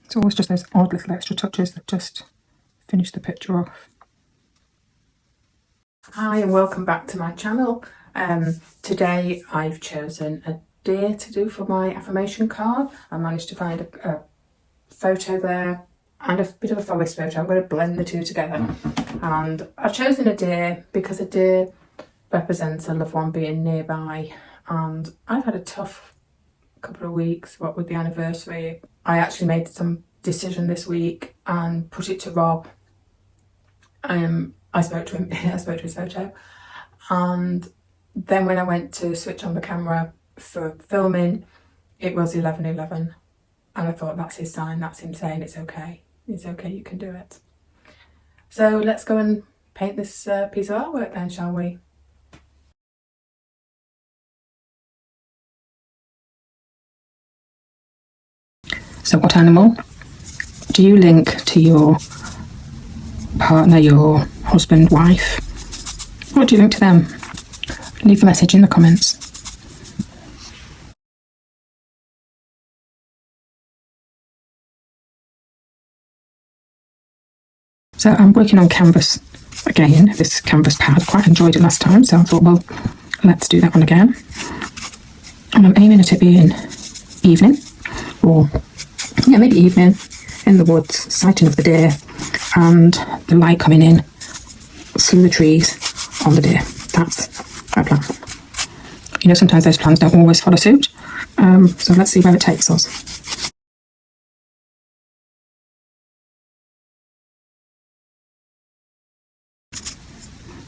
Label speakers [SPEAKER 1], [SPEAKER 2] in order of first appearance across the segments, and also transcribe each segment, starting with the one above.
[SPEAKER 1] It's always just those odd little extra touches that just finish the picture off. Hi and welcome back to my channel. Today I've chosen a deer to do for my affirmation card. I managed to find a photo there and a bit of a forest photo. I'm going to blend the two together, and I've chosen a deer because a deer represents a loved one being nearby, and I've had a tough couple of weeks, what with the anniversary. I actually made some decision this week and put it to Rob. I spoke to him, I spoke to his photo, and then when I went to switch on the camera for filming, it was 11:11, and I thought, that's his sign, that's him saying it's okay, you can do it. So let's go and paint this piece of artwork then, shall we? So what animal do you link to your partner, your husband, wife? What do you link to them? Leave a message in the comments. So I'm working on canvas again, this canvas pad. Quite enjoyed it last time, so I thought, well, let's do that one again. And I'm aiming at it being evening, or yeah, maybe evening, in the woods, sighting of the deer, and the light coming in through the trees on the deer. That's my plan. You know, sometimes those plans don't always follow suit, so let's see where it takes us.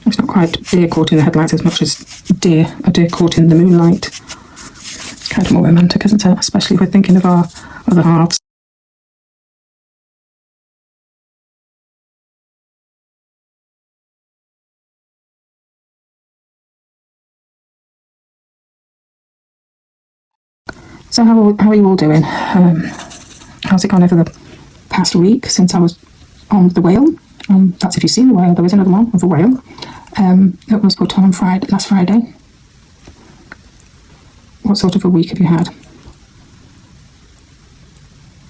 [SPEAKER 1] It's not quite deer caught in the headlights as much as a deer caught in the moonlight. It's kind of more romantic, isn't it? Especially if we're thinking of our other halves. So how are you all doing? How's it gone over the past week since I was on the whale? That's if you've seen the whale. There was another one of a whale that was put on last Friday. What sort of a week have you had?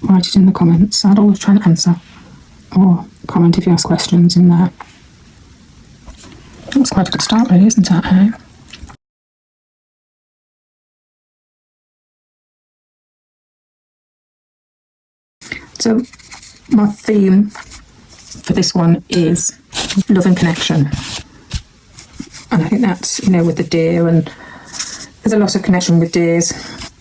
[SPEAKER 1] Write it in the comments. I'd always try and answer, or comment if you ask questions in there. That's quite a good start, really, isn't it? Eh? So my theme for this one is love and connection, and I think that's, you know, with the deer, and there's a lot of connection with deers.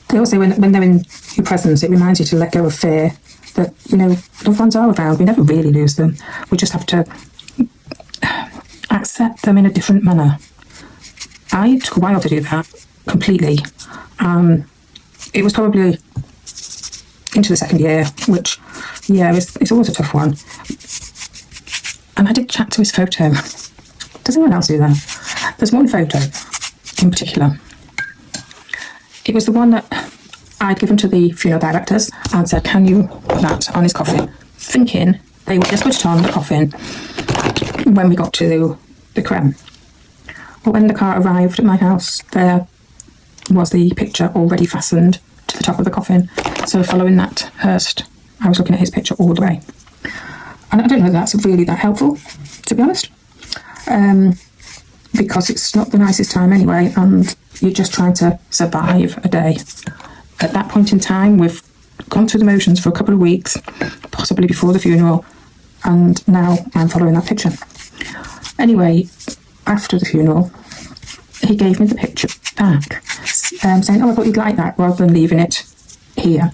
[SPEAKER 1] They also, when they're in your presence, it reminds you to let go of fear that, you know, loved ones are around. We never really lose them. We just have to accept them in a different manner. I took a while to do that completely. It was probably into the second year, which, yeah, it's always a tough one. And I did chat to his photo. Does anyone else do that? There's one photo in particular. It was the one that I'd given to the funeral directors and said, can you put that on his coffin? Thinking they would just put it on the coffin when we got to the creme. But when the car arrived at my house, there was the picture already fastened to the top of the coffin. So following that hearse, I was looking at his picture all the way. And I don't know if that's really that helpful, to be honest, because it's not the nicest time anyway, and you're just trying to survive a day. At that point in time, we've gone through the motions for a couple of weeks, possibly before the funeral, and now I'm following that picture. Anyway, after the funeral, he gave me the picture back, saying, oh, I thought you'd like that, rather than leaving it here.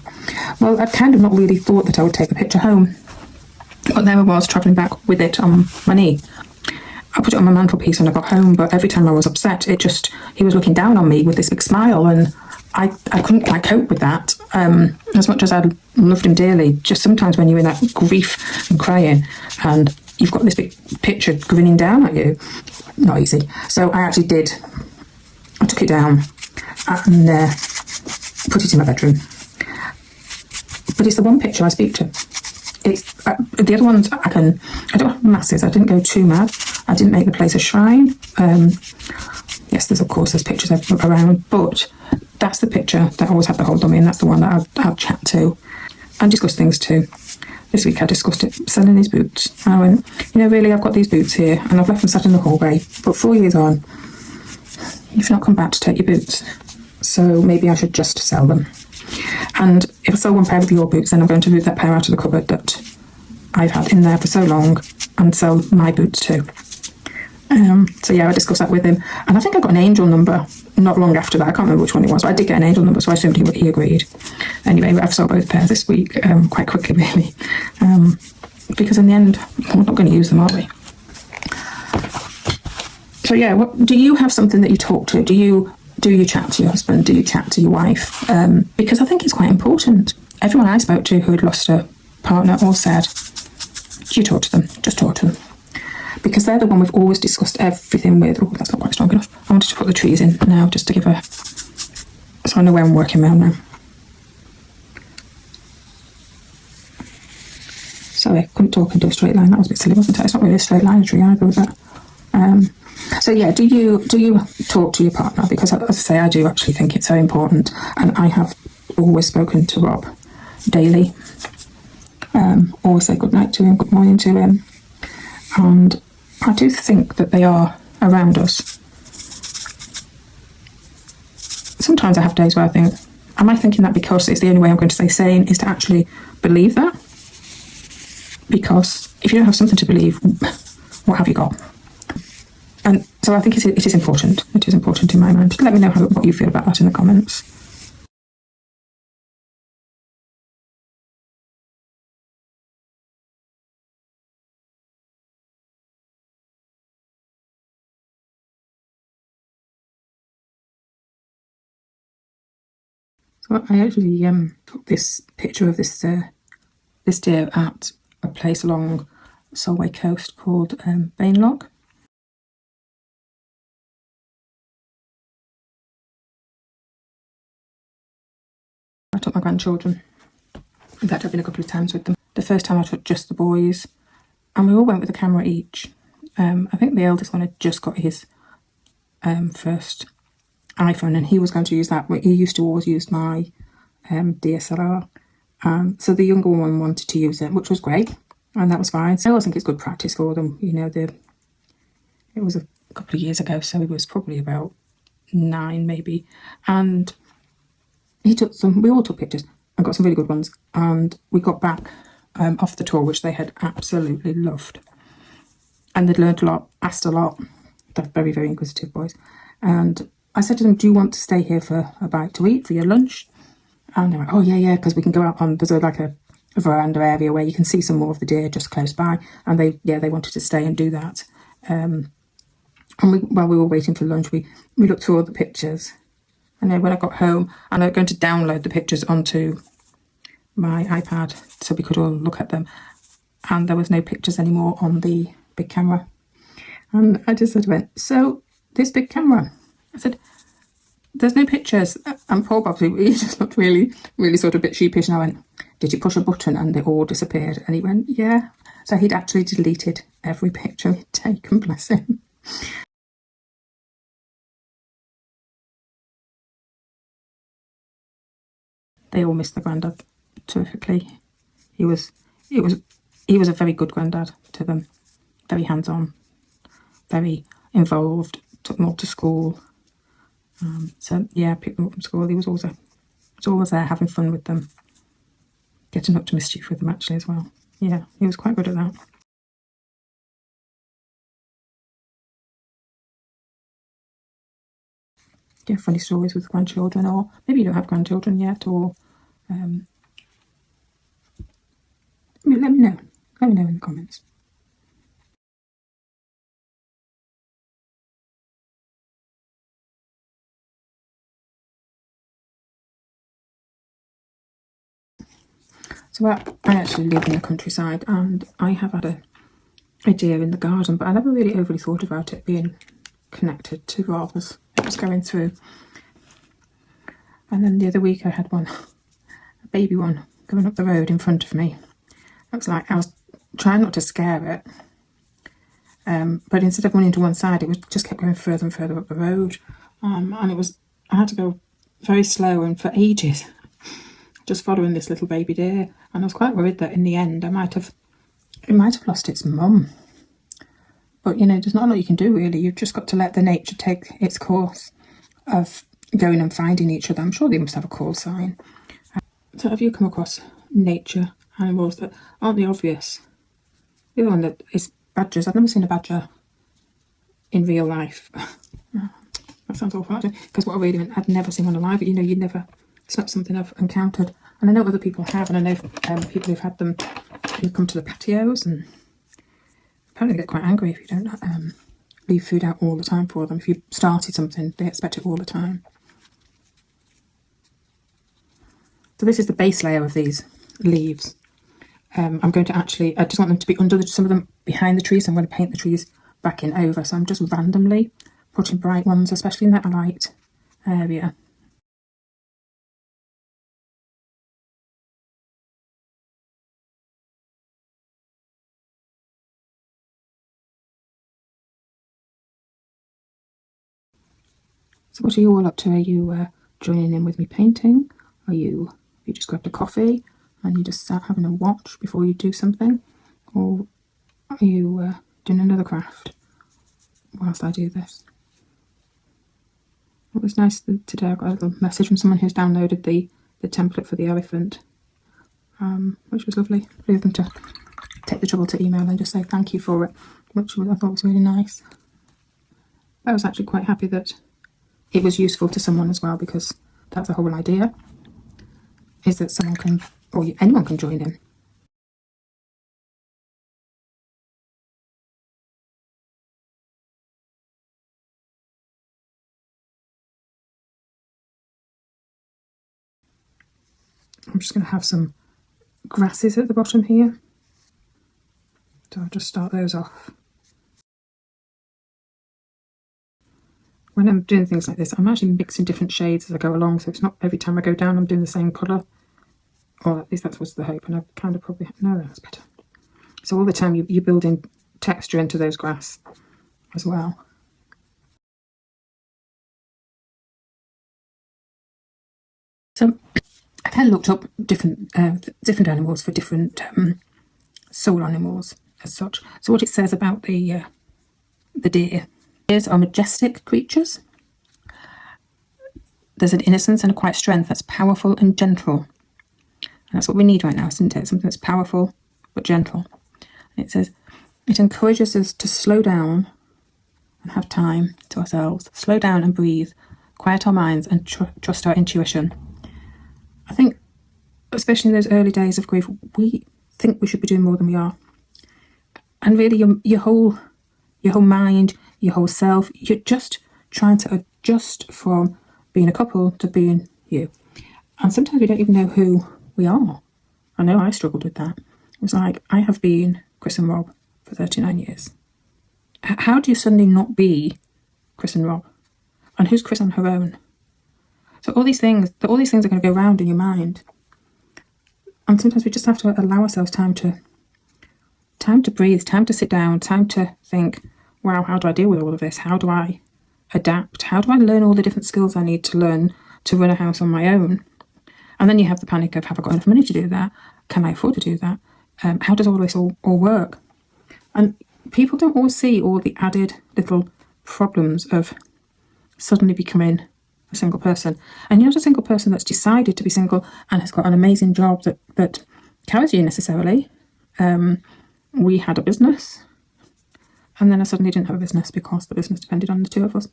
[SPEAKER 1] Well, I'd kind of not really thought that I would take the picture home, but there I was, travelling back with it on my knee. I put it on my mantelpiece when I got home, but every time I was upset, he was looking down on me with this big smile, and I couldn't quite cope with that. As much as I loved him dearly, just sometimes when you're in that grief and crying, and you've got this big picture grinning down at you, not easy. So I took it down and put it in my bedroom. But it's the one picture I speak to. It's the other ones I don't have masses. I didn't go too mad. I didn't make the place a shrine. Yes, there's pictures around, but that's the picture that always had the hold on me, and that's the one that I'll chat to. and discuss things too. This week I discussed it, selling his boots. I went, really, I've got these boots here and I've left them sat in the hallway, but 4 years on, you've not come back to take your boots. So maybe I should just sell them. And if I sell one pair of your boots, then I'm going to move that pair out of the cupboard that I've had in there for so long and sell my boots too. So yeah, I discussed that with him, and I think I got an angel number not long after that. I can't remember which one it was, but I did get an angel number, so I assumed he agreed. Anyway, I've sold both pairs this week, quite quickly really, because in the end we're not going to use them, are we? So yeah, do you have something that you talk to? Do you chat to your husband? Do you chat to your wife? Because I think it's quite important. Everyone I spoke to who had lost a partner all said, you talk to them, just talk to them. Because they're the one we've always discussed everything with. Oh, that's not quite strong enough. I wanted to put the trees in now just to give a... so I know where I'm working around now. Sorry, I couldn't talk into a straight line. That was a bit silly, wasn't it? It's not really a straight line tree either, was that? So yeah, do you talk to your partner? Because as I say, I do actually think it's very important, and I have always spoken to Rob daily. Always say good night to him, good morning to him, and I do think that they are around us. Sometimes I have days where I think, am I thinking that because it's the only way I'm going to stay sane is to actually believe that? Because if you don't have something to believe, what have you got? And so I think it is important. It is important in my mind. Let me know what you feel about that in the comments. So I actually took this picture of this deer at a place along Solway coast called Bainlog. I took my grandchildren. In fact, I've been a couple of times with them. The first time I took just the boys, and we all went with a camera each. I think the eldest one had just got his first iPhone, and he was going to use that. He used to always use my DSLR. So the younger one wanted to use it, which was great, and that was fine. So I always think it's good practice for them. It was a couple of years ago, so he was probably about 9 maybe, and we all took pictures and got some really good ones, and we got back off the tour, which they had absolutely loved, and they'd learned a lot, asked a lot. They're very, very inquisitive boys. And I said to them, do you want to stay here for a bite to eat for your lunch? And they went, oh yeah, because we can go out on, there's a veranda area where you can see some more of the deer just close by, and they wanted to stay and do that. And while we were waiting for lunch, we looked through all the pictures. And then when I got home, and I'm going to download the pictures onto my iPad so we could all look at them, and there was no pictures anymore on the big camera. And I just went, so this big camera, I said, there's no pictures. And Paul Bobsy, he just looked really, really sort of a bit sheepish, and I went, did you push a button and they all disappeared? And he went, yeah. So he'd actually deleted every picture he'd taken, bless him. They all missed the granddad terrifically. He was a very good granddad to them, very hands-on, very involved, took them all to school. So yeah, picked them up from school. He was always there having fun with them, getting up to mischief with them actually as well. Yeah, he was quite good at that. Yeah, funny stories with grandchildren, or maybe you don't have grandchildren yet, or let me know. Let me know in the comments. So I actually live in the countryside, and I have had a deer in the garden, but I never really overly thought about it being connected to Rob as it was going through. And then the other week I had one, a baby one, going up the road in front of me. Looks like I was trying not to scare it, but instead of running to one side, it just kept going further and further up the road, and I had to go very slow and for ages, just following this little baby deer. And I was quite worried that in the end it might have lost its mum. But, there's not a lot you can do, really. You've just got to let the nature take its course of going and finding each other. I'm sure they must have a call sign. So have you come across nature animals that aren't the obvious? The other one that is badgers. I've never seen a badger in real life. That sounds awful, actually, because what I really meant, I'd never seen one alive, but it's not something I've encountered. And I know other people have, and I know people who've had them who come to the patios, and apparently they get quite angry if you don't leave food out all the time for them. If you've started something, they expect it all the time. So this is the base layer of these leaves. I'm going to I just want them to be under some of them behind the trees, so I'm going to paint the trees back in over. So I'm just randomly putting bright ones, especially in that light area. So what are you all up to? Are you joining in with me painting? Are you just grabbed a coffee and you just start having a watch before you do something? Or are you doing another craft whilst I do this? It was nice today. I got a little message from someone who's downloaded the template for the elephant, which was lovely. For them to take the trouble to email and just say thank you for it, which I thought was really nice. I was actually quite happy that it was useful to someone as well, because that's the whole idea, is that someone can, or anyone can join in. I'm just going to have some grasses at the bottom here, so I'll just start those off. When I'm doing things like this, I'm actually mixing different shades as I go along, so it's not every time I go down I'm doing the same colour, or at least that was the hope, and I've kind of probably, no, that's better. So all the time you're building texture into those grass as well. So I kind of looked up different animals for different soul animals as such. So what it says about the deer. Deers are majestic creatures. There's an innocence and a quiet strength that's powerful and gentle. And that's what we need right now, isn't it? Something that's powerful but gentle. And it says, it encourages us to slow down and have time to ourselves. Slow down and breathe. Quiet our minds and trust our intuition. I think, especially in those early days of grief, we think we should be doing more than we are. And really, your whole mind, your whole self, you're just trying to adjust from being a couple to being you. And sometimes we don't even know who we are. I know I struggled with that. It was like, I have been Chris and Rob for 39 years. How do you suddenly not be Chris and Rob? And who's Chris on her own? So all these things are going to go round in your mind. And sometimes we just have to allow ourselves time to breathe, time to sit down, time to think, wow, how do I deal with all of this? How do I adapt? How do I learn all the different skills I need to learn to run a house on my own? And then you have the panic of, have I got enough money to do that? Can I afford to do that? How does all this all work? And people don't always see all the added little problems of suddenly becoming a single person. And you're not a single person that's decided to be single and has got an amazing job that carries you necessarily. We had a business, and then I suddenly didn't have a business because the business depended on the two of us.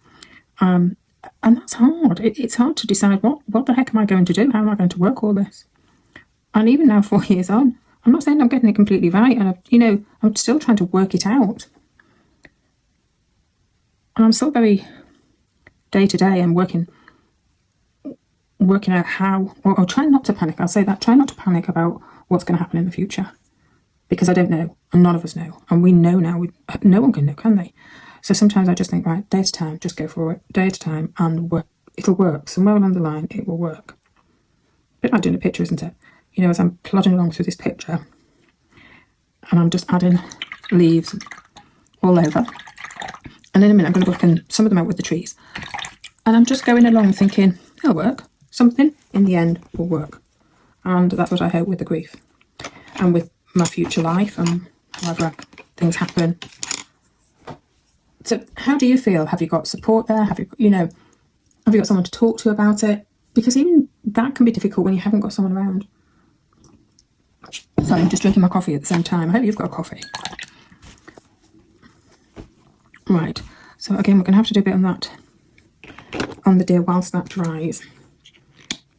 [SPEAKER 1] And that's hard. It's hard to decide what the heck am I going to do? How am I going to work all this? And even now, 4 years on, I'm not saying I'm getting it completely right, and I'm still trying to work it out. And I'm still very day to day and working out how, or trying not to panic. I'll say that, try not to panic about what's going to happen in the future, because I don't know, and none of us know, and we know now. No one can know, can they? So sometimes I just think, right, day at a time, just go for it, day at a time, and work. It'll work. Somewhere along the line, it will work. A bit like doing a picture, isn't it? As I'm plodding along through this picture, and I'm just adding leaves all over. And in a minute, I'm going to work some of them out with the trees. And I'm just going along thinking, it'll work. Something in the end will work. And that's what I hope with the grief. and with my future life and however things happen. So how do you feel? Have you got support there? Have you got someone to talk to about it? Because even that can be difficult when you haven't got someone around. Sorry, I'm just drinking my coffee at the same time. I hope you've got a coffee. Right, so again, we're going to have to do a bit on that, on the deer whilst that dries.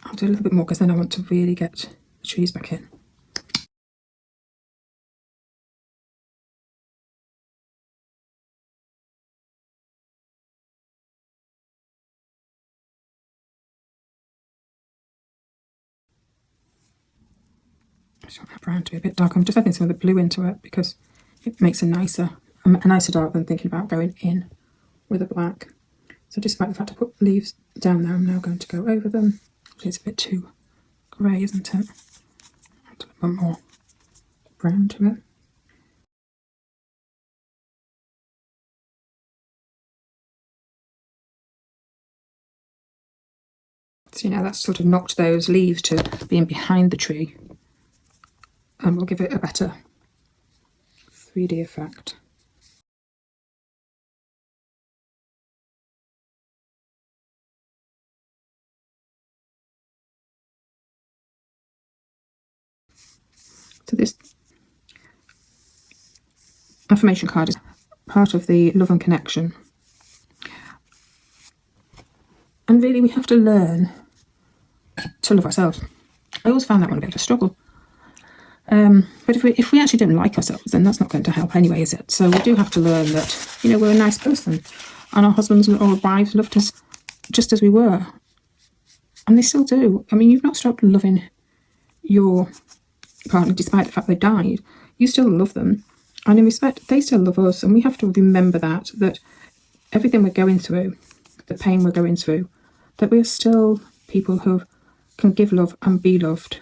[SPEAKER 1] I'll do a little bit more because then I want to really get the trees back in. I just want that brown to be a bit dark. I'm just adding some of the blue into it because it makes a nicer dark than thinking about going in with a black. So despite the fact I put leaves down there, I'm now going to go over them. It's a bit too grey, isn't it? Add a bit more brown to it. So that's sort of knocked those leaves to being behind the tree, and we'll give it a better 3D effect. So this affirmation card is part of the love and connection. And really we have to learn to love ourselves. I always found that one a bit of a struggle. But if we actually don't like ourselves, then that's not going to help anyway, is it? So we do have to learn that, we're a nice person. And our husbands or wives loved us just as we were. And they still do. I mean, you've not stopped loving your partner despite the fact they died. You still love them. And in respect, they still love us. And we have to remember that everything we're going through, the pain we're going through, that we're still people who can give love and be loved.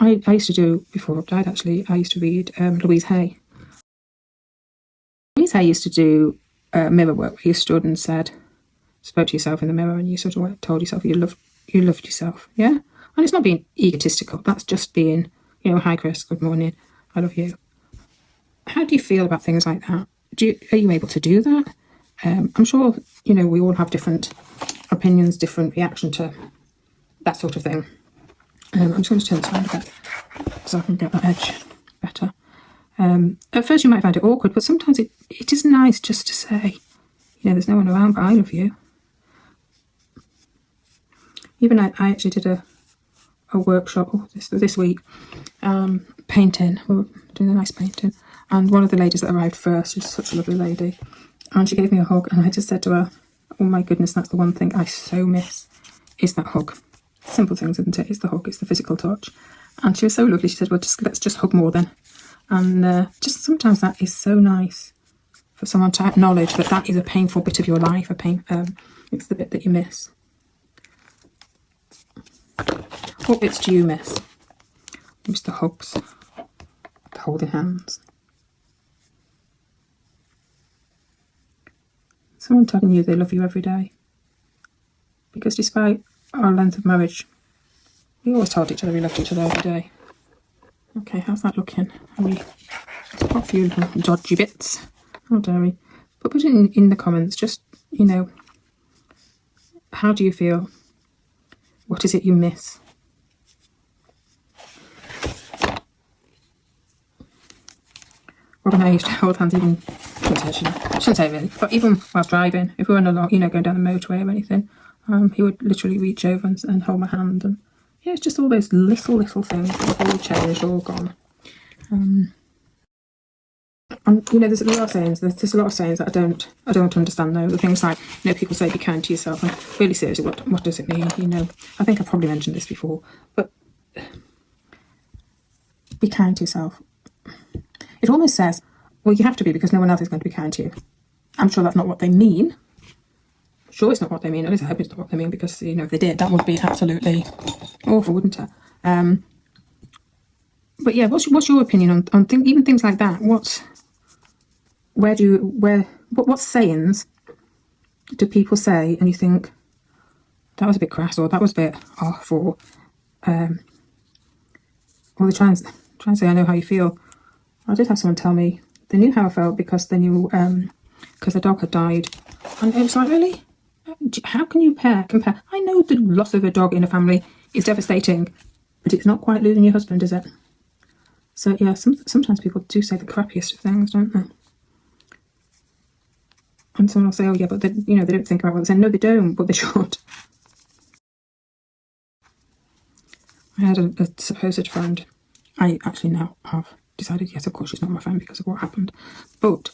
[SPEAKER 1] I used to do, before Rob died actually, I used to read Louise Hay. Louise Hay used to do mirror work where you stood and spoke to yourself in the mirror and you sort of told yourself you loved yourself, yeah? And it's not being egotistical, that's just being, hi Chris, good morning, I love you. How do you feel about things like that? Are you able to do that? I'm sure, we all have different opinions, different reaction to that sort of thing. I'm just going to turn this around a bit so I can get that edge better. At first you might find it awkward, but sometimes it is nice just to say, there's no one around, but I love you. Even I actually did a workshop this week, painting. We were doing a nice painting. And one of the ladies that arrived first, she's such a lovely lady, and she gave me a hug, and I just said to her, oh my goodness, that's the one thing I so miss, is that hug. Simple things, isn't it? It's the hug, it's the physical touch. And she was so lovely. She said, well, let's just hug more then. And just sometimes that is so nice for someone to acknowledge that is a painful bit of your life. It's the bit that you miss. What bits do you miss? I miss the hugs, the holding hands. Someone telling you they love you every day. Because despite our length of marriage, we always told each other we loved each other every day. Okay, how's that looking? We've got a few little dodgy bits. How dare we? But put it in the comments, just, how do you feel? What is it you miss? Rob and I used to hold hands even, I shouldn't say really, but even while driving, if we were on a lot, going down the motorway or anything, he would literally reach over and hold my hand. And yeah, it's just all those little things that have all changed, all gone. And there's a lot of sayings. There's a lot of sayings that I don't understand though. The things like, people say be kind to yourself. And really seriously, what does it mean? I think I've probably mentioned this before, but be kind to yourself. It almost says, well, you have to be because no one else is going to be kind to you. I'm sure that's not what they mean. Sure, it's not what they mean. At least I hope it's not what they mean, because if they did, that would be absolutely awful, wouldn't it? But yeah, what's your opinion on even things like that? What sayings do people say, and you think that was a bit crass, or that was a bit off, or they're trying to say, I know how you feel. I did have someone tell me they knew how I felt because they knew, because the dog had died. And it was like, really? How can you compare? I know the loss of a dog in a family is devastating, but it's not quite losing your husband, is it? So yeah, sometimes people do say the crappiest of things, don't they? And someone will say, oh yeah, but they don't think about what they're saying. No, they don't, but they should. I had a supposed friend. I actually now have decided, yes, of course she's not my friend because of what happened. But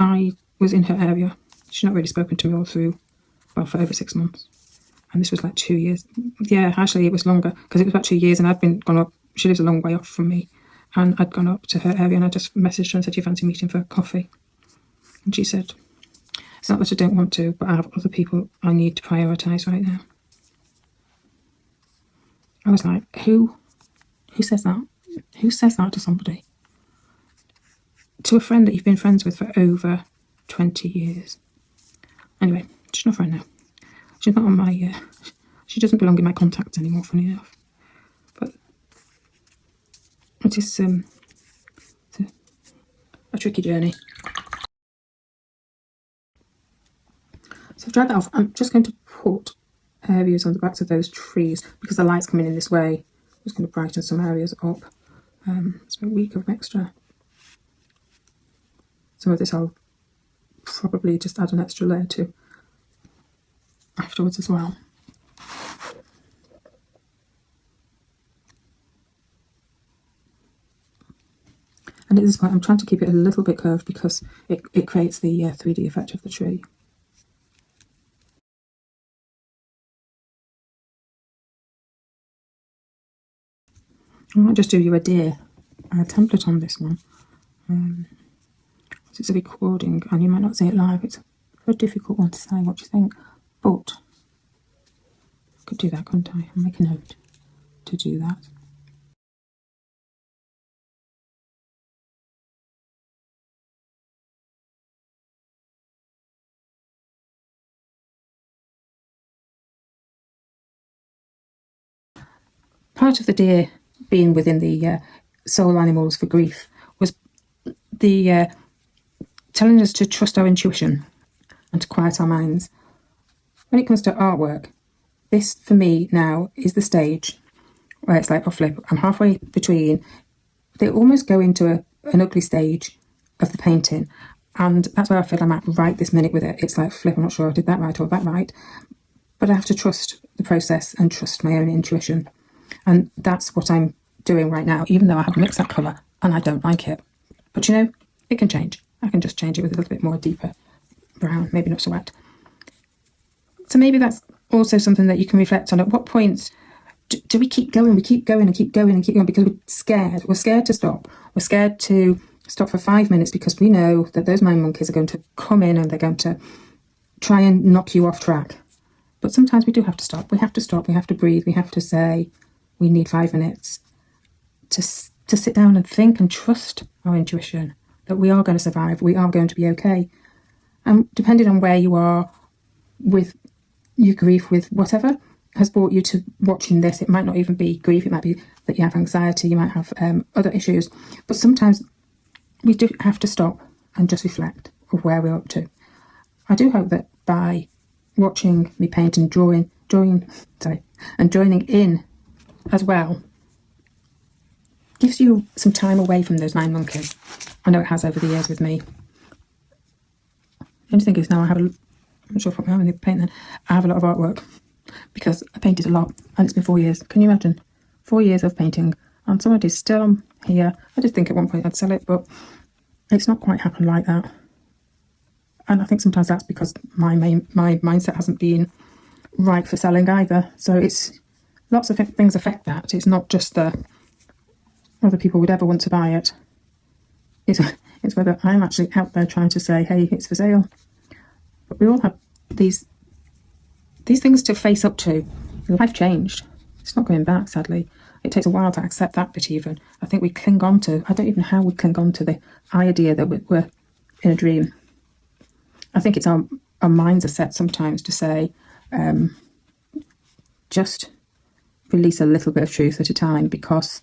[SPEAKER 1] I was in her area. She's not really spoken to me all through, well, for over 6 months. And this was like 2 years. Yeah, actually it was longer because it was about 2 years and I'd gone up. She lives a long way off from me. And I'd gone up to her area and I just messaged her and said, do you fancy meeting for coffee? And she said, it's not that I don't want to, but I have other people I need to prioritise right now. I was like, who says that? Who says that to somebody? To a friend that you've been friends with for over 20 years. Anyway, she's not a friend now. She's not on my, she doesn't belong in my contacts anymore, funny enough. But it is a tricky journey. So I've dried that off. I'm just going to put areas on the backs of those trees because the light's coming in this way. I'm just going to brighten some areas up. It's a week of extra. Some of this I'll probably just add an extra layer to afterwards as well. And at this point I'm trying to keep it a little bit curved because it creates the 3D effect of the tree. I might just do you a deer template on this one. It's a recording and you might not see it live. It's a difficult one to say what you think, but I could do that, couldn't I? I'll make a note to do that. Part of the deer being within the soul animals for grief was the telling us to trust our intuition and to quiet our minds. When it comes to artwork, this for me now is the stage where it's like, oh flip, I'm halfway between. They almost go into an ugly stage of the painting, and that's where I feel I'm at right this minute with it. It's like, flip, I'm not sure I did that right or that right, but I have to trust the process and trust my own intuition. And that's what I'm doing right now, even though I have mixed that colour and I don't like it. But you know, it can change. I can just change it with a little bit more deeper brown, maybe not so wet. So maybe that's also something that you can reflect on. At what point do we keep going? We keep going and keep going and keep going because we're scared. We're scared to stop. We're scared to stop for 5 minutes because we know that those mind monkeys are going to come in and they're going to try and knock you off track. But sometimes we do have to stop. We have to stop. We have to breathe. We have to say, we need 5 minutes to sit down and think and trust our intuition that we are going to survive. We are going to be okay. And depending on where you are with your grief, with whatever has brought you to watching this, it might not even be grief. It might be that you have anxiety. You might have other issues. But sometimes we do have to stop and just reflect of where we're up to. I do hope that by watching me paint and joining in as well gives you some time away from those mind monkeys. I know it has over the years with me. The only thing is now I'm not sure if I'm having the paint then. I have a lot of artwork because I painted a lot and it's been 4 years. Can you imagine? 4 years of painting and some of it is still here. I did think at one point I'd sell it, but it's not quite happened like that. And I think sometimes that's because my mindset hasn't been right for selling either. So it's lots of things affect that. It's not just the other people would ever want to buy it. It's whether I'm actually out there trying to say, hey, it's for sale. But we all have these things to face up to. Life changed. It's not going back, sadly. It takes a while to accept that bit even. I think we cling on to, I don't even know how we cling on to the idea that we're in a dream. I think it's our minds are set sometimes to say, just release a little bit of truth at a time, because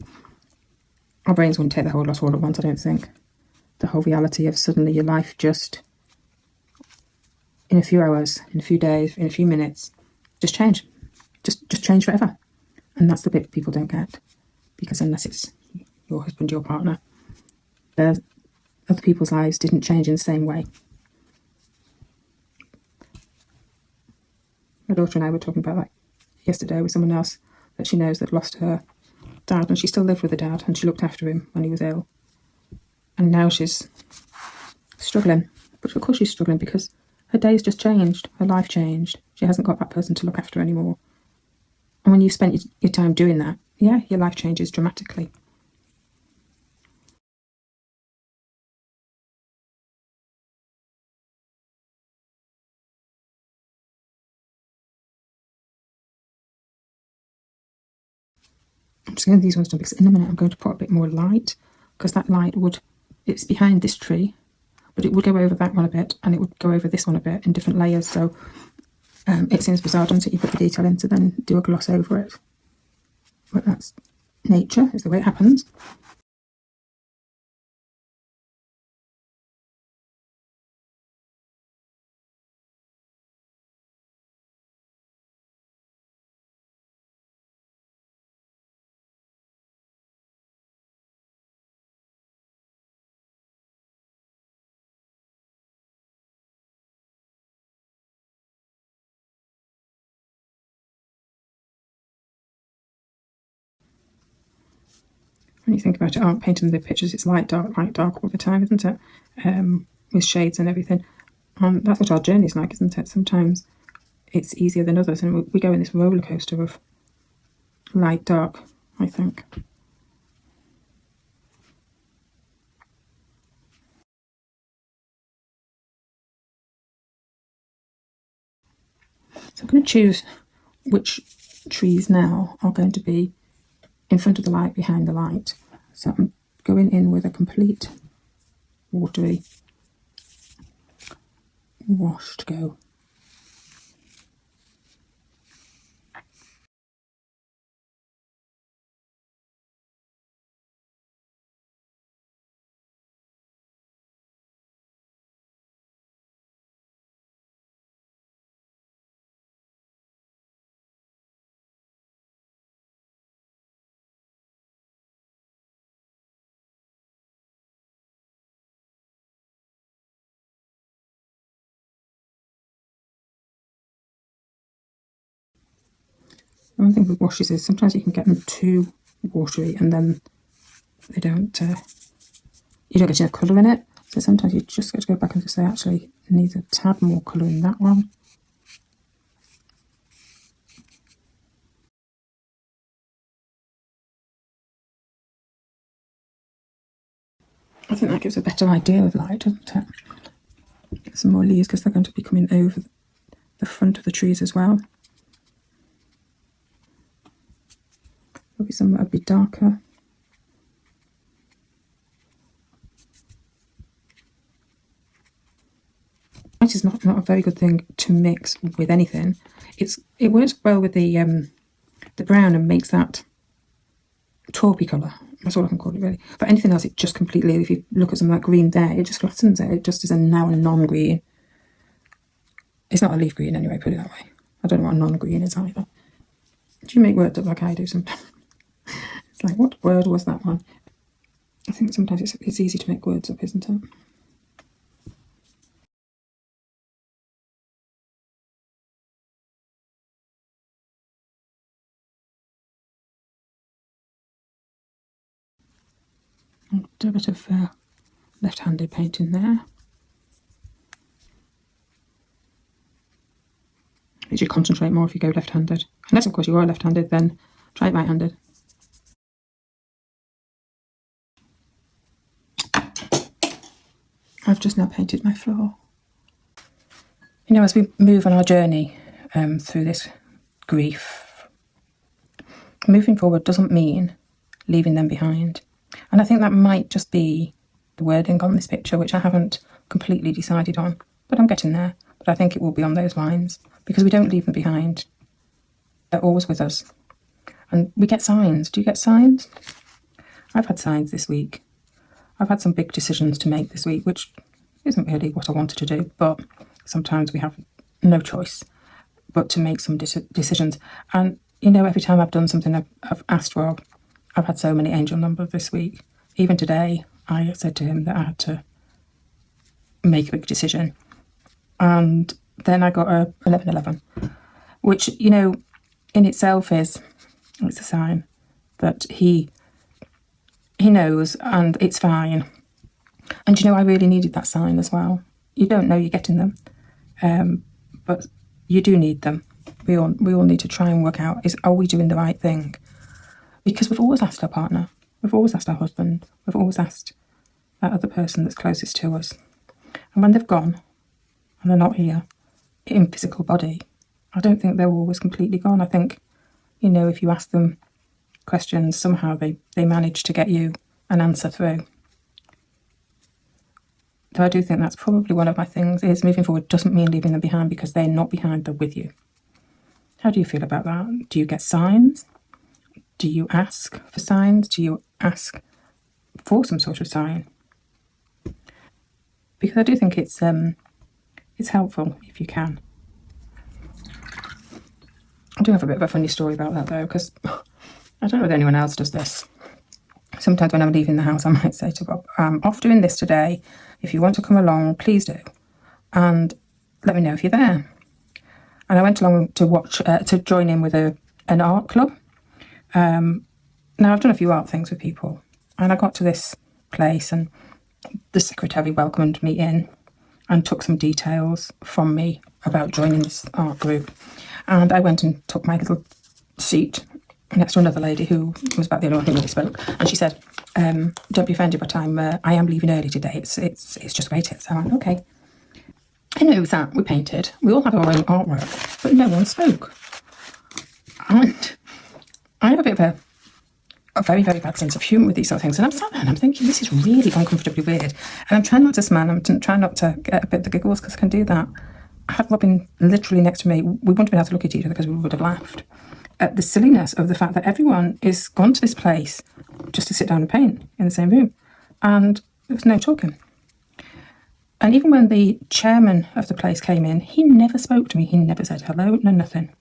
[SPEAKER 1] our brains wouldn't take the whole lot all at once, I don't think. The whole reality of suddenly your life just, in a few hours, in a few days, in a few minutes, just change. Just change forever. And that's the bit people don't get. Because unless it's your husband, your partner, other people's lives didn't change in the same way. My daughter and I were talking about that yesterday with someone else that she knows that lost her dad, and she still lived with the dad, and she looked after him when he was ill. And now she's struggling. But of course she's struggling because her day's just changed, her life changed. She hasn't got that person to look after anymore. And when you've spent your time doing that, yeah, your life changes dramatically. I'm just getting these ones done because in a minute I'm going to put a bit more light, because that light it's behind this tree, but it would go over that one a bit, and it would go over this one a bit in different layers. So it seems bizarre, doesn't it? You put the detail in to then do a gloss over it. But that's nature, is the way it happens. When you think about it, art painting the pictures, it's light, dark all the time, isn't it? With shades and everything. That's what our journey's like, isn't it? Sometimes it's easier than others, and we go in this roller coaster of light, dark, I think. So I'm going to choose which trees now are going to be in front of the light, behind the light. So I'm going in with a complete watery wash to go. One thing with washes is sometimes you can get them too watery, and then they don't, you don't get enough colour in it. So sometimes you just got to go back and just say, actually, it needs a tad more colour in that one. I think that gives a better idea of light, doesn't it? Get some more leaves, because they're going to be coming over the front of the trees as well. There'll be some that will be darker. White is not a very good thing to mix with anything. It works well with the brown and makes that taupey colour. That's all I can call it, really. But anything else, it just completely, if you look at some of that green there, it just glassens it. It just is now a non-green. It's not a leaf green anyway, put it that way. I don't know what a non-green is either. Do you make words up like I do sometimes? It's like, what word was that one? I think sometimes it's easy to make words up, isn't it? I'll do a bit of left-handed painting there. You should concentrate more if you go left-handed. Unless, of course, you are left-handed, then try it right-handed. I've just now painted my floor. You know, as we move on our journey through this grief, moving forward doesn't mean leaving them behind. And I think that might just be the wording on this picture, which I haven't completely decided on, but I'm getting there. But I think it will be on those lines, because we don't leave them behind. They're always with us. And we get signs. Do you get signs? I've had signs this week. I've had some big decisions to make this week, which isn't really what I wanted to do, but sometimes we have no choice but to make some decisions. And, every time I've done something I've asked Rob, I've had so many angel numbers this week. Even today, I said to him that I had to make a big decision. And then I got a 1111, which, in itself it's a sign that he knows and it's fine. And, I really needed that sign as well. You don't know you're getting them, but you do need them. We all need to try and work out, are we doing the right thing? Because we've always asked our partner, we've always asked our husband, we've always asked that other person that's closest to us. And when they've gone and they're not here in physical body, I don't think they're always completely gone. I think, if you ask them questions, somehow they manage to get you an answer through. So I do think that's probably one of my things, is moving forward doesn't mean leaving them behind, because they're not behind, they're with you. How do you feel about that? Do you get signs? Do you ask for signs? Do you ask for some sort of sign? Because I do think it's helpful if you can. I do have a bit of a funny story about that though, because I don't know if anyone else does this. Sometimes when I'm leaving the house, I might say to Rob, I'm off doing this today. If you want to come along, please do. And let me know if you're there. And I went along to join in with an art club. Now, I've done a few art things with people. And I got to this place and the secretary welcomed me in and took some details from me about joining this art group. And I went and took my little seat next to another lady who was about the only one who really spoke. And she said, don't be offended, but I am leaving early today. It's just the way it is. So I went, okay. And it was that we painted. We all had our own artwork, but no one spoke. And I have a bit of a very, very bad sense of humour with these sort of things. And I'm sat there and I'm thinking, this is really uncomfortably weird. And I'm trying not to smile. I'm trying not to get a bit of the giggles, because I can do that. I had Robin literally next to me. We wouldn't have been able to look at each other because we would have laughed at the silliness of the fact that everyone is gone to this place just to sit down and paint in the same room. And there was no talking. And even when the chairman of the place came in, he never spoke to me. He never said hello, no nothing.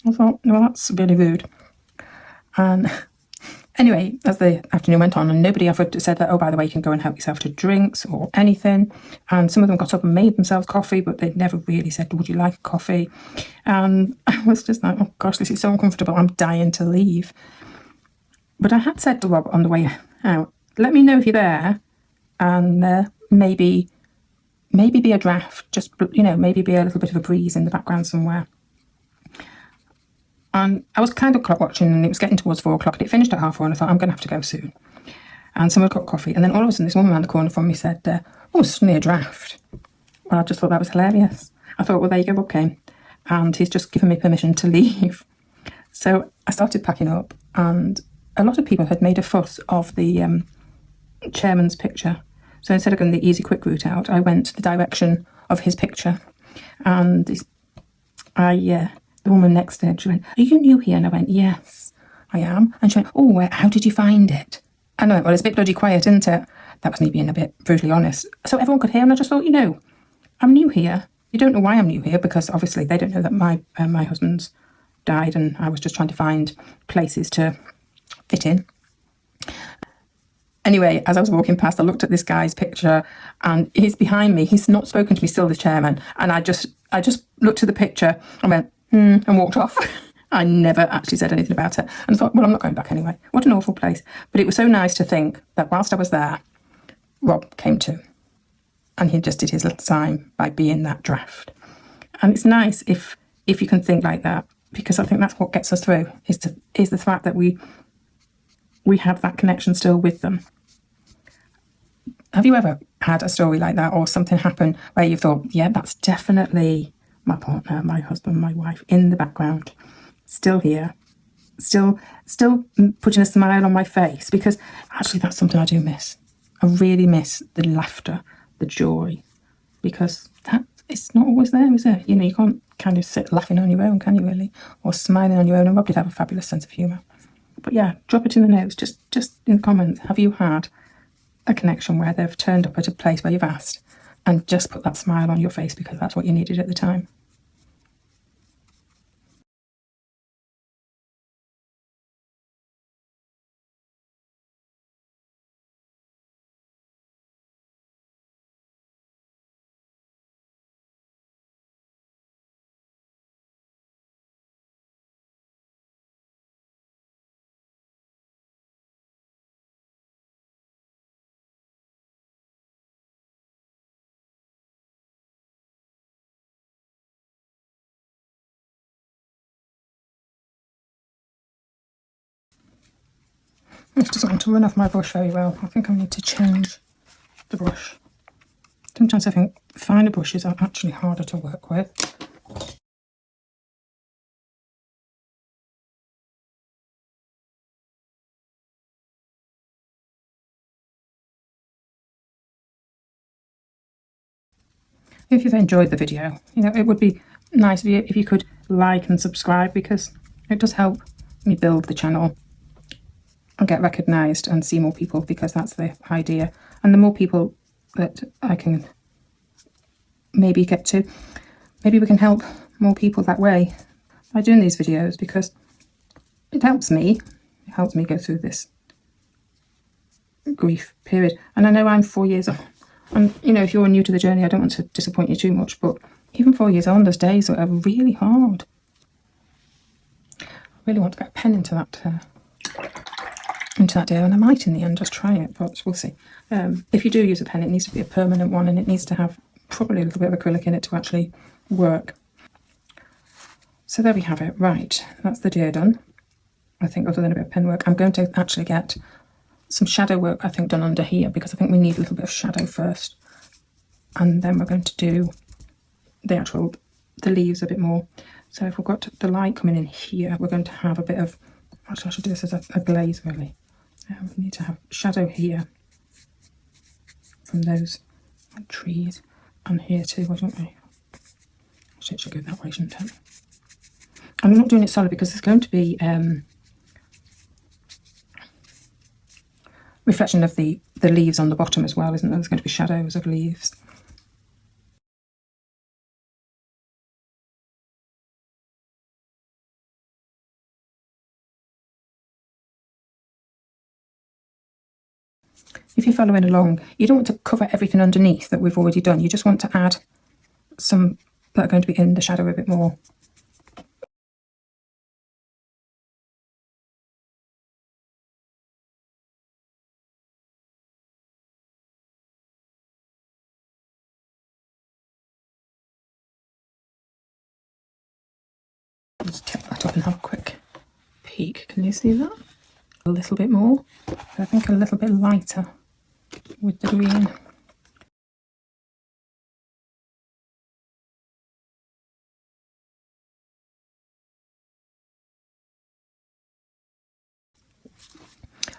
[SPEAKER 1] I thought, well, that's really rude. And anyway, as the afternoon went on, and nobody ever said that, oh, by the way, you can go and help yourself to drinks or anything. And some of them got up and made themselves coffee, but they'd never really said, would you like a coffee? And I was just like, oh gosh, this is so uncomfortable. I'm dying to leave. But I had said to Rob on the way out, let me know if you're there, and maybe be a draft, just, maybe be a little bit of a breeze in the background somewhere. And I was kind of clock watching, and it was getting towards 4 o'clock, and it finished at 4:30, and I thought, I'm going to have to go soon. And someone got coffee, and then all of a sudden this woman around the corner from me said, oh, suddenly a draft. Well, I just thought that was hilarious. I thought, well, there you go, okay. And he's just given me permission to leave. So I started packing up, and a lot of people had made a fuss of the chairman's picture. So instead of going the easy, quick route out, I went the direction of his picture. And the woman next to him, she went, are you new here? And I went, yes, I am. And she went, oh, how did you find it? And I went, well, it's a bit bloody quiet, isn't it? That was me being a bit brutally honest. So everyone could hear, and I just thought, I'm new here. You don't know why I'm new here, because obviously they don't know that my husband's died, and I was just trying to find places to fit in. Anyway, as I was walking past, I looked at this guy's picture, and he's behind me. He's not spoken to me, still the chairman. And I just looked at the picture and went, and walked off. I never actually said anything about it. And I thought, well, I'm not going back anyway. What an awful place. But it was so nice to think that whilst I was there, Rob came to. And he just did his little sign by being that draft. And it's nice if you can think like that, because I think that's what gets us through, is the fact that we have that connection still with them. Have you ever had a story like that, or something happen where you thought, yeah, that's definitely my partner, my husband, my wife in the background, still here, still putting a smile on my face? Because actually that's something I do miss. I really miss the laughter, the joy, because that it's not always there, is it? You kind of sit laughing on your own, can you really? Or smiling on your own, and Rob did have a fabulous sense of humour. But yeah, drop it in the notes, just in the comments. Have you had a connection where they've turned up at a place where you've asked and just put that smile on your face because that's what you needed at the time? This doesn't want to run off my brush very well. I think I need to change the brush. Sometimes I think finer brushes are actually harder to work with. If you've enjoyed the video, it would be nice if you could like and subscribe, because it does help me build the channel and get recognised and see more people, because that's the idea. And the more people that I can maybe get to, maybe we can help more people that way by doing these videos, because it helps me. It helps me go through this grief period. And I know I'm 4 years on. And, if you're new to the journey, I don't want to disappoint you too much, but even 4 years on, there's days that are really hard. I really want to get a pen into that day, and I might in the end just try it, but we'll see. If you do use a pen, it needs to be a permanent one, and it needs to have probably a little bit of acrylic in it to actually work. So there we have it. Right, that's the deer done. I think, other than a bit of pen work, I'm going to actually get some shadow work, I think, done under here, because I think we need a little bit of shadow first, and then we're going to do the leaves a bit more. So if we've got the light coming in here, we're going to have a bit of, actually I should do this as a glaze really. We need to have shadow here from those trees, and here too, why don't we? Actually, it should go that way, shouldn't it? I'm not doing it solid because there's going to be reflection of the leaves on the bottom as well, isn't there? There's going to be shadows of leaves. If you're following along, you don't want to cover everything underneath that we've already done. You just want to add some that are going to be in the shadow a bit more. Just tip that up and have a quick peek. Can you see that? A little bit more. I think a little bit lighter with the green.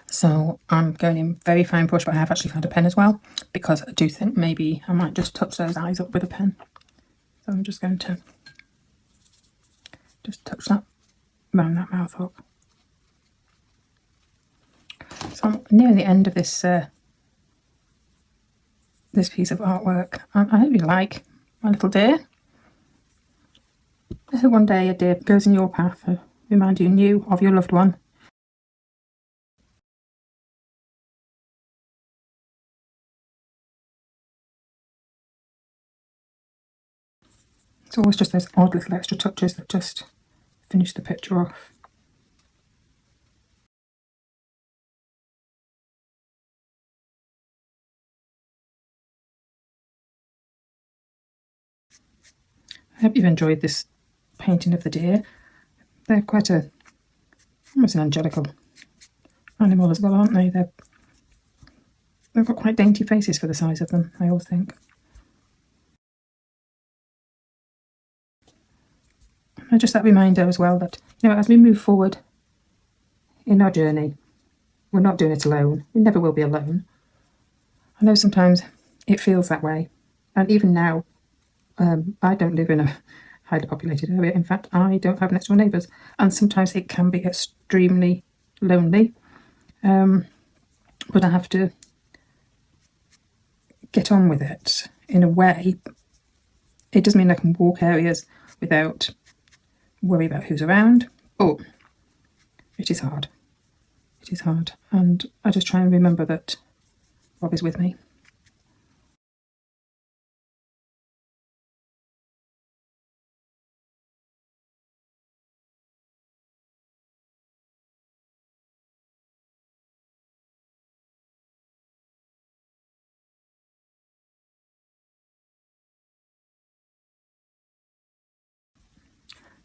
[SPEAKER 1] So I'm going in very fine brush, but I have actually found a pen as well, because I do think maybe I might just touch those eyes up with a pen. So I'm just going to just touch that around that mouth up. So I'm near the end of this this piece of artwork. I hope you like my little deer. I hope one day a deer goes in your path to remind you of your loved one. It's always just those odd little extra touches that just finish the picture off. I hope you've enjoyed this painting of the deer. They're quite almost an angelical animal as well, aren't they? They've got quite dainty faces for the size of them, I always think. And just that reminder as well that, as we move forward in our journey, we're not doing it alone. We never will be alone. I know sometimes it feels that way. And even now, I don't live in a highly populated area. In fact, I don't have next door neighbours, and sometimes it can be extremely lonely. But I have to get on with it in a way. It doesn't mean I can walk areas without worry about who's around, but it is hard. It is hard, and I just try and remember that Rob is with me.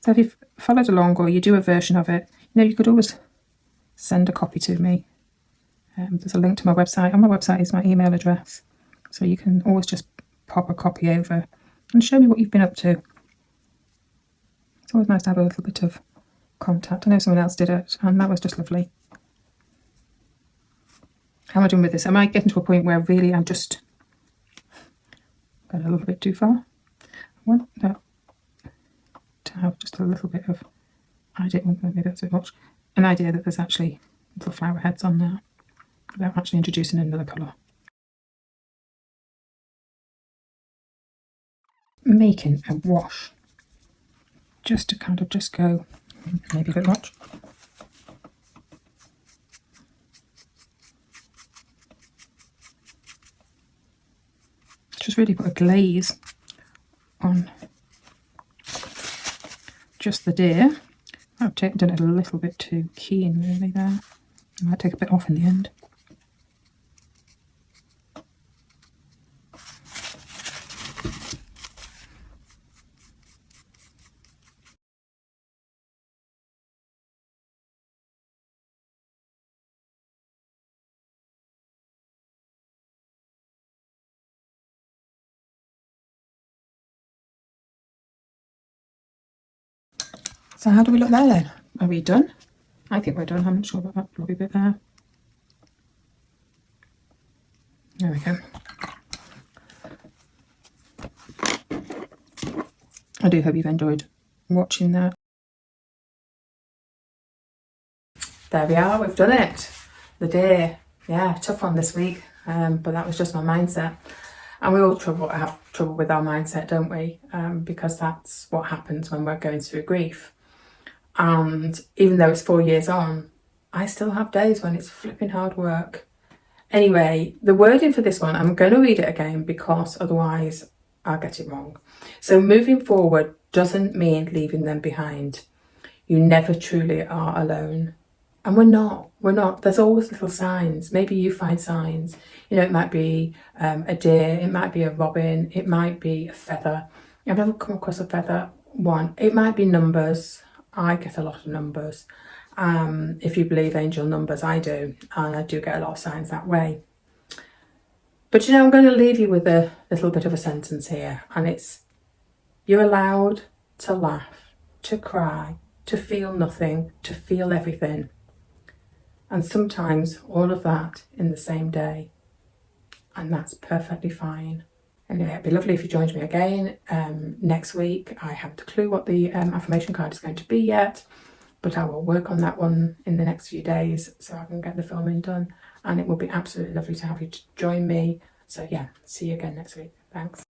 [SPEAKER 1] So if you've followed along or you do a version of it, you could always send a copy to me. There's a link to my website. On my website is my email address, so you can always just pop a copy over and show me what you've been up to. It's always nice to have a little bit of contact. I know someone else did it, and that was just lovely. How am I doing with this? Am I getting to a point where really I'm just going a little bit too far? I want that to have just a little bit of idea, maybe that's a bit much, an idea that there's actually little flower heads on there without actually introducing another colour. Making a wash, just to kind of just go, maybe a bit much. Just really put a glaze on just the deer. I've done it a little bit too keen really there. I might take a bit off in the end. So how do we look there then? Are we done? I think we're done. I'm not sure about that blobby bit there. There we go. I do hope you've enjoyed watching that. There we are, we've done it. The day. Yeah, tough one this week, but that was just my mindset. And we all have trouble with our mindset, don't we? Because that's what happens when we're going through grief. And even though it's 4 years on, I still have days when it's flipping hard work. Anyway, the wording for this one, I'm going to read it again because otherwise I'll get it wrong. So moving forward doesn't mean leaving them behind. You never truly are alone. And we're not. There's always little signs. Maybe you find signs. It might be a deer, it might be a robin, it might be a feather. I've never come across a feather one. It might be numbers. I get a lot of numbers. If you believe angel numbers, I do. And I do get a lot of signs that way. But I'm going to leave you with a little bit of a sentence here. And it's, you're allowed to laugh, to cry, to feel nothing, to feel everything. And sometimes all of that in the same day. And that's perfectly fine. Anyway, it'd be lovely if you joined me again next week. I haven't a clue what the affirmation card is going to be yet, but I will work on that one in the next few days so I can get the filming done. And it will be absolutely lovely to have you to join me. So yeah, see you again next week. Thanks.